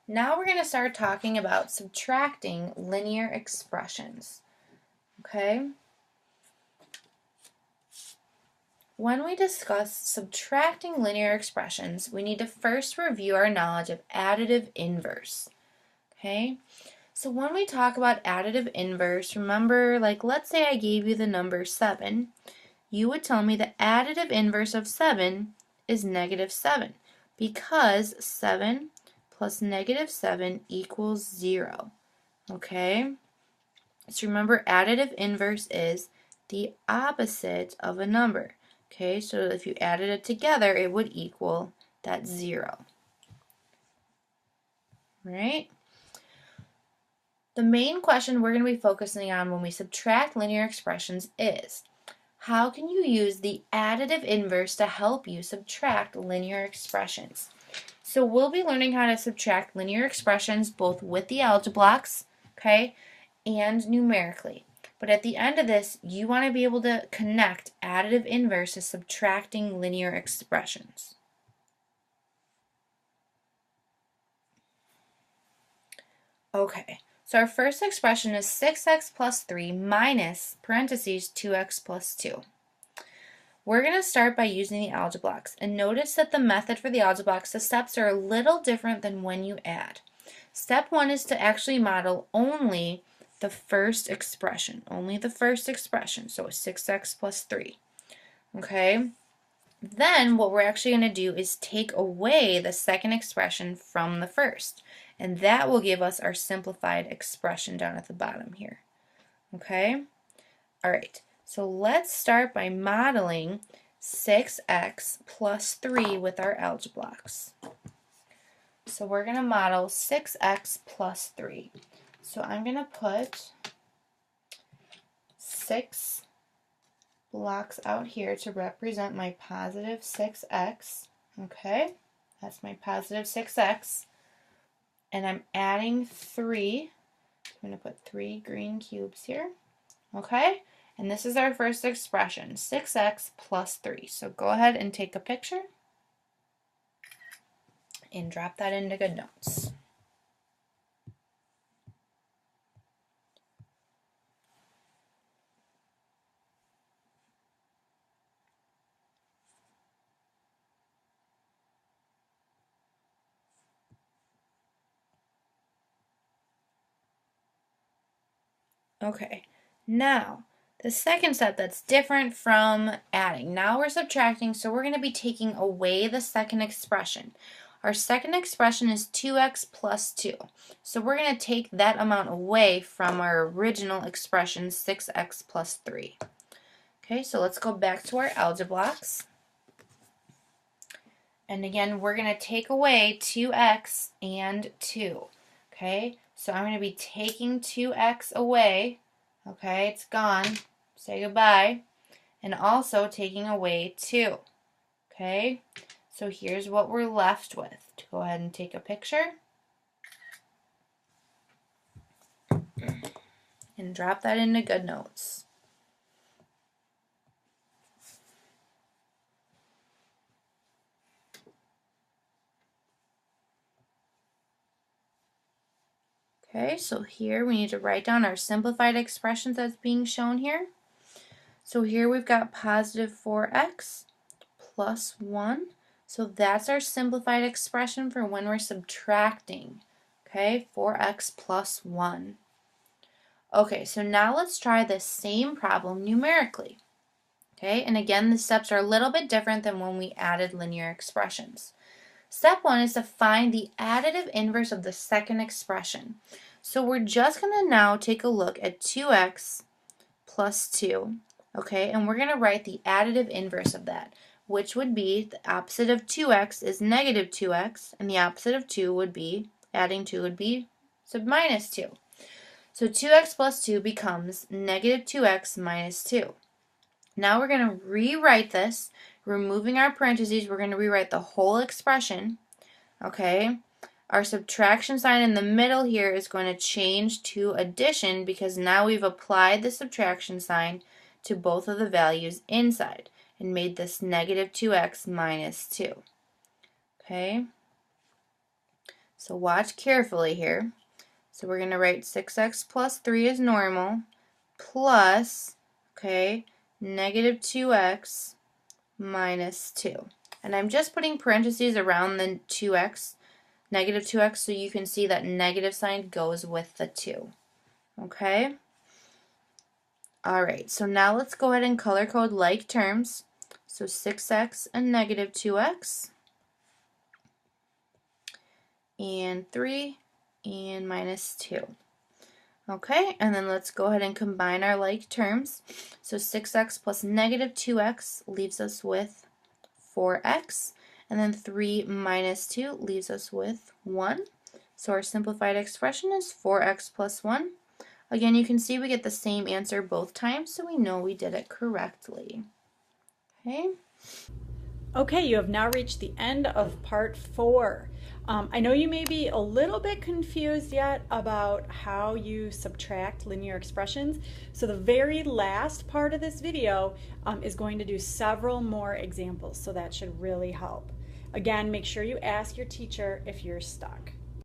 Now we're going to start talking about subtracting linear expressions. Okay? When we discuss subtracting linear expressions, we need to first review our knowledge of additive inverse. Okay? So when we talk about additive inverse, remember, let's say I gave you the number 7, you would tell me the additive inverse of 7 is negative 7 because 7 plus negative 7 equals 0. Okay? So remember, additive inverse is the opposite of a number. Okay, so if you added it together, it would equal that 0. Right? The main question we're going to be focusing on when we subtract linear expressions is, how can you use the additive inverse to help you subtract linear expressions? So we'll be learning how to subtract linear expressions both with the algebra blocks, okay, and numerically. But at the end of this, you want to be able to connect additive inverse to subtracting linear expressions. Okay, so our first expression is 6x plus 3 minus parentheses 2x plus 2. We're going to start by using the algebra blocks, and notice that the method for the algebra blocks, the steps are a little different than when you add. Step 1 is to actually model only the first expression, so 6x plus 3. Okay? Then what we're actually going to do is take away the second expression from the first, and that will give us our simplified expression down at the bottom here. Okay? All right, so let's start by modeling 6x plus 3 with our algebra blocks. So we're going to model 6x plus 3. So I'm going to put 6 blocks out here to represent my positive 6x. Okay, that's my positive 6x. And I'm adding 3. I'm going to put 3 green cubes here. Okay, and this is our first expression, 6x plus 3. So go ahead and take a picture and drop that into GoodNotes. Okay, now the second step that's different from adding. Now we're subtracting, so we're going to be taking away the second expression. Our second expression is 2x plus 2. So we're going to take that amount away from our original expression, 6x plus 3. Okay, so let's go back to our algebra blocks. And again, we're going to take away 2x and 2. Okay, so I'm going to be taking 2x away. Okay, it's gone. Say goodbye. And also taking away 2. Okay, so here's what we're left with. To go ahead and take a picture. And drop that into GoodNotes. Okay, so here we need to write down our simplified expressions that's being shown here. So here we've got positive 4x plus 1. So that's our simplified expression for when we're subtracting. Okay, 4x plus 1. Okay, so now let's try the same problem numerically. Okay, and again, the steps are a little bit different than when we added linear expressions. Step 1 is to find the additive inverse of the second expression. So we're just going to now take a look at 2x plus 2, okay, and we're going to write the additive inverse of that, which would be the opposite of 2x is negative 2x, and the opposite of 2 would be, adding 2 would be minus 2. So 2x plus 2 becomes negative 2x minus 2. Now we're going to rewrite this. Removing our parentheses, we're going to rewrite the whole expression. Okay, our subtraction sign in the middle here is going to change to addition because now we've applied the subtraction sign to both of the values inside and made this negative 2x minus 2. Okay, So watch carefully here. So we're going to write 6x plus 3 is normal, plus, okay, negative 2x minus 2. And I'm just putting parentheses around the 2x, negative 2x, so you can see that negative sign goes with the 2. Okay? Alright, so now let's go ahead and color code like terms. So 6x and negative 2x, and 3, and minus 2. Okay, and then let's go ahead and combine our like terms. So 6x plus negative 2x leaves us with 4x, and then 3 minus 2 leaves us with 1. So our simplified expression is 4x plus 1. Again, you can see we get the same answer both times, so we know we did it correctly. Okay. Okay, you have now reached the end of part 4. I know you may be a little bit confused yet about how you subtract linear expressions. So the very last part of this video is going to do several more examples, so that should really help. Again, make sure you ask your teacher if you're stuck.